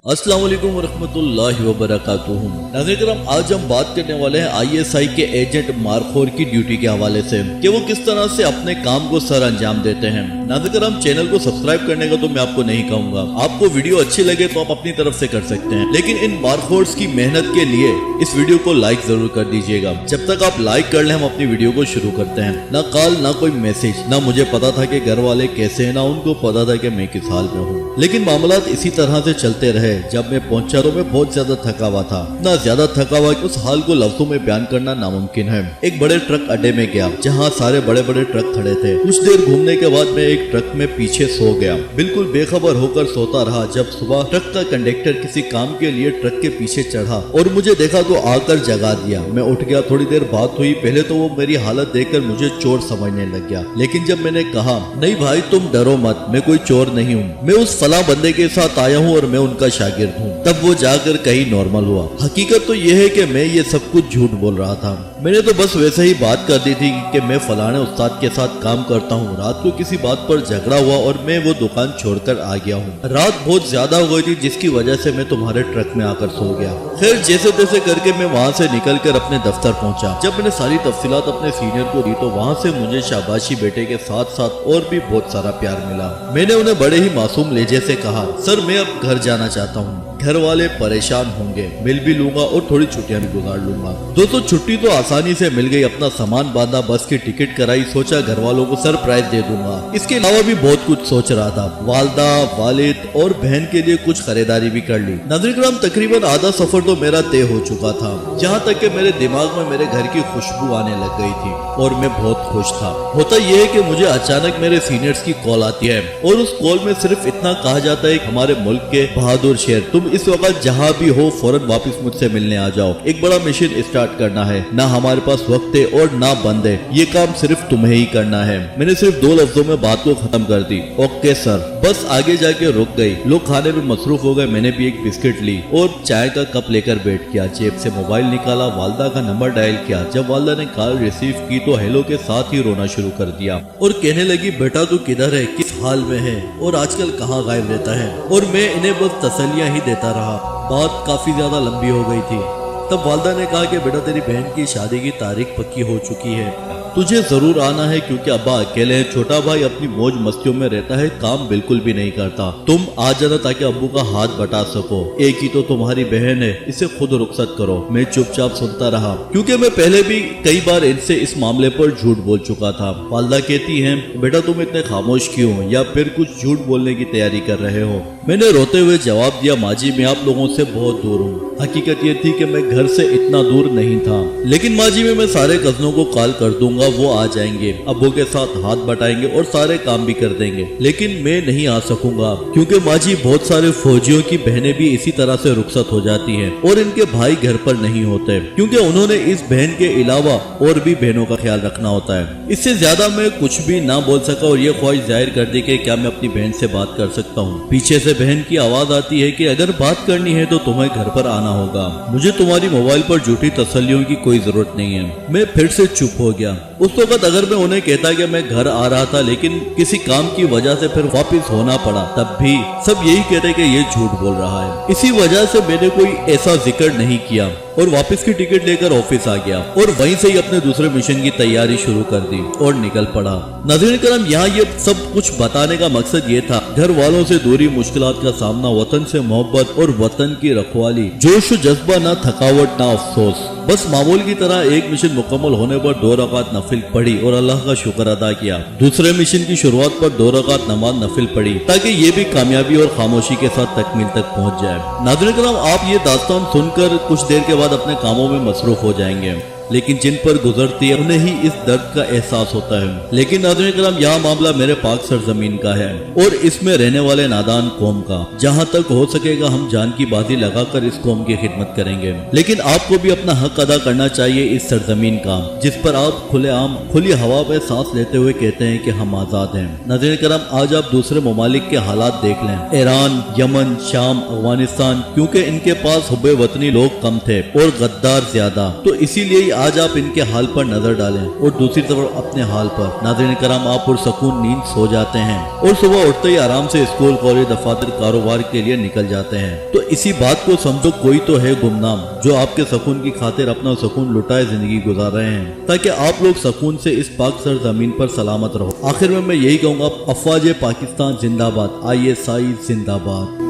अस्सलाम वालेकुम वरहमतुल्लाहि वबरकातुहू। नाज़रीन करम, आज हम बात करने वाले हैं ISI के एजेंट मारखोर की ड्यूटी के हवाले से कि वो किस तरह से अपने काम को सर अंजाम देते हैं। नाज़रीन करम, चैनल को सब्सक्राइब करने का तो मैं आपको नहीं कहूँगा, आपको वीडियो अच्छी लगे तो आप अपनी तरफ से कर सकते हैं, लेकिन इन मारखोर्स की मेहनत के लिए इस वीडियो को लाइक जरूर कर दीजिएगा। जब तक आप लाइक कर ले हम अपनी वीडियो को शुरू करते हैं। ना कॉल ना कोई मैसेज, ना मुझे पता था कि घर वाले कैसे हैं, ना उनको पता था कि मैं किस हाल में हूँ, लेकिन मामलात इसी तरह से चलते रहे। जब मैं पहुंचा तो मैं बहुत ज्यादा थका हुआ था, इतना ज्यादा थका हुआ कि उस हाल को लफ्जों में बयान करना नामुमकिन है। एक बड़े ट्रक अड्डे में गया जहां सारे बड़े बड़े ट्रक खड़े थे। कुछ देर घूमने के बाद मैं एक ट्रक में पीछे सो गया, बिल्कुल बेखबर होकर सोता रहा। जब सुबह ट्रक का कंडक्टर किसी काम के लिए ट्रक के पीछे चढ़ा और मुझे देखा तो आकर जगा दिया। मैं उठ गया, थोड़ी देर बात हुई। पहले तो वो मेरी हालत देखकर मुझे चोर समझने लग गया, लेकिन जब मैंने कहा नहीं भाई तुम डरो मत, मैं कोई चोर नहीं हूँ, मैं उस फला बंदे के साथ आया हूँ और मैं उनका शागिर्द हूँ, तब वो जाकर कहीं नॉर्मल हुआ। हकीकत तो ये है कि मैं ये सब कुछ झूठ बोल रहा था। मैंने तो बस वैसे ही बात कर दी थी कि मैं फलाने उस्ताद के साथ काम करता हूँ। रात को किसी बात पर झगड़ा हुआ और मैं वो दुकान छोड़कर आ गया हूँ। रात बहुत ज्यादा हो गई थी जिसकी वजह से मैं तुम्हारे ट्रक में आकर सो गया। खैर जैसे तैसे करके मैं वहाँ से निकल कर अपने दफ्तर पहुँचा। जब मैंने सारी तफसीलात अपने सीनियर को दी तो वहाँ से मुझे शाबाशी बेटे के साथ साथ और भी बहुत सारा प्यार मिला। मैंने उन्हें बड़े ही मासूम लहजे से कहा, सर मैं अब घर जाना चाहता हूँ, घर वाले परेशान होंगे, मिल भी लूंगा और थोड़ी छुट्टियां भी गुजार लूंगा। दोस्तों छुट्टी तो आसानी से मिल गई, अपना सामान बांधा, बस की टिकट कराई, सोचा घर वालों को सरप्राइज दे दूंगा। इसके अलावा भी बहुत कुछ सोच रहा था, वालदा वालिद और बहन के लिए कुछ खरीदारी भी कर ली। नाज़रीन करम, तकरीबन आधा सफर तो मेरा तय हो चुका था, जहाँ तक कि मेरे दिमाग में मेरे घर की खुशबू आने लग गई थी और मैं बहुत खुश था। होता यह है कि मुझे अचानक मेरे सीनियर्स की कॉल आती है और उस कॉल में सिर्फ इतना कहा जाता है कि हमारे मुल्क के बहादुर शेर तुम इस वक्त जहाँ भी हो फौरन वापस मुझसे मिलने आ जाओ, एक बड़ा मिशन स्टार्ट करना है, ना हमारे पास वक्त है और ना बंद है, ये काम सिर्फ तुम्हें ही करना है। मैंने सिर्फ 2 लफ्जों में बात को खत्म कर दी, ओके सर। बस आगे जाके रुक गई। लोग खाने में मसरूफ हो गए। मैंने भी एक बिस्किट ली और चाय का कप लेकर बैठ गया। जेब से मोबाइल निकाला, वालदा का नंबर डायल किया। जब वालदा ने कॉल रिसीव की तो हेलो के साथ ही रोना शुरू कर दिया और कहने लगी बेटा तू किधर है, किस हाल में है और आजकल कहाँ गायब रहता है। और मैं इन्हें बस तसल्लियां ही देता रहा। बात काफी ज्यादा लंबी हो गई थी। तब वालदा ने कहा कि बेटा तेरी बहन की शादी की तारीख पक्की हो चुकी है, तुझे जरूर आना है क्योंकि अब्बा अकेले हैं, छोटा भाई अपनी मौज मस्तियों में रहता है, काम बिल्कुल भी नहीं करता। तुम आ जाना ताकि अब्बू का हाथ बटा सको, एक ही तो तुम्हारी बहन है, इसे खुद रुखसत करो। मैं चुपचाप सुनता रहा क्योंकि मैं पहले भी कई बार इनसे इस मामले पर झूठ बोल चुका था। वालदा कहती है बेटा तुम इतने खामोश क्यों हो, या फिर कुछ झूठ बोलने की तैयारी कर रहे हो। मैंने रोते हुए जवाब दिया माजी मैं आप लोगों से बहुत दूर हूँ। हकीकत ये थी कि मैं घर से इतना दूर नहीं था, लेकिन माजी में मैं सारे कजनों को कॉल कर दूंगा, वो आ जाएंगे, अब्बू के साथ हाथ बटाएंगे और सारे काम भी कर देंगे, लेकिन मैं नहीं आ सकूंगा क्योंकि माजी बहुत सारे फौजियों की बहनें भी इसी तरह से रुखसत हो जाती हैं और इनके भाई घर पर नहीं होते क्योंकि उन्होंने इस बहन के अलावा और भी बहनों का ख्याल रखना होता है। इससे ज्यादा मैं कुछ भी ना बोल सका और ये ख्वाहिश जाहिर कर दी कि क्या मैं अपनी बहन से बात कर सकता हूँ। पीछे से बहन की आवाज आती है कि अगर बात करनी है तो तुम्हें घर पर आना होगा, मुझे तुम्हारी मोबाइल पर झूठी तसल्लियों की कोई जरूरत नहीं है। मैं फिर से चुप हो गया। उस वक्त अगर मैं उन्हें कहता कि मैं घर आ रहा था लेकिन किसी काम की वजह से फिर वापस होना पड़ा, तब भी सब यही कहते कि ये झूठ बोल रहा है। इसी वजह से मैंने कोई ऐसा जिक्र नहीं किया और वापस की टिकट लेकर ऑफिस आ गया और वहीं से ही अपने दूसरे मिशन की तैयारी शुरू कर दी और निकल पड़ा। नाज़रीन करम, यहाँ ये सब कुछ बताने का मकसद ये था, घर वालों से दूरी, मुश्किलात का सामना, वतन से मोहब्बत और वतन की रखवाली, जोश जज्बा, ना थकावट ना अफसोस। बस मामूल की तरह एक मिशन मुकम्मल होने पर 2 रकात नफिल पढ़ी और अल्लाह का शुक्र अदा किया। दूसरे मिशन की शुरुआत पर 2 रकात नमाज नफिल पढ़ी ताकि ये भी कामयाबी और खामोशी के साथ तकमील तक पहुँच जाए। नाज़रीन करम, आप ये दास्तान सुनकर कुछ देर के बाद अपने कामों में मसरूफ हो जाएंगे, लेकिन जिन पर गुजरती है उन्हें ही इस दर्द का एहसास होता है। लेकिन नाज़रीन करम, यहाँ मामला मेरे पाक सरजमीन का है और इसमें रहने वाले नादान कौम का। जहाँ तक हो सकेगा हम जान की बाजी लगाकर इस कौम की खिदमत करेंगे, लेकिन आपको भी अपना हक अदा करना चाहिए इस सरजमीन का जिस पर आप खुलेआम खुली हवा में सांस लेते हुए कहते हैं कि हम आजाद हैं। नाज़रीन करम, आज आप दूसरे ममालिक के हालात देख लें, ईरान, यमन, शाम, अफगानिस्तान, क्योंकि इनके पास हुब्बे वतनी लोग कम थे और गद्दार ज्यादा, तो इसीलिए آج آپ ان کے حال پر نظر ڈالیں اور دوسری طرف اپنے حال پر۔ ناظرین کرام، آپ پرسکون نیند سو جاتے ہیں اور صبح اٹھتے ہی آرام سے اسکول، کالج، دفاتر، کاروبار کے لیے نکل جاتے ہیں۔ تو اسی بات کو سمجھو، کوئی تو ہے گمنام جو آپ کے سکون کی خاطر اپنا سکون لٹائے زندگی گزار رہے ہیں تاکہ آپ لوگ سکون سے اس پاک سرزمین پر سلامت رہو۔ آخر میں یہی کہوں گا، افواج پاکستان زندہ باد، ISI زندہ باد۔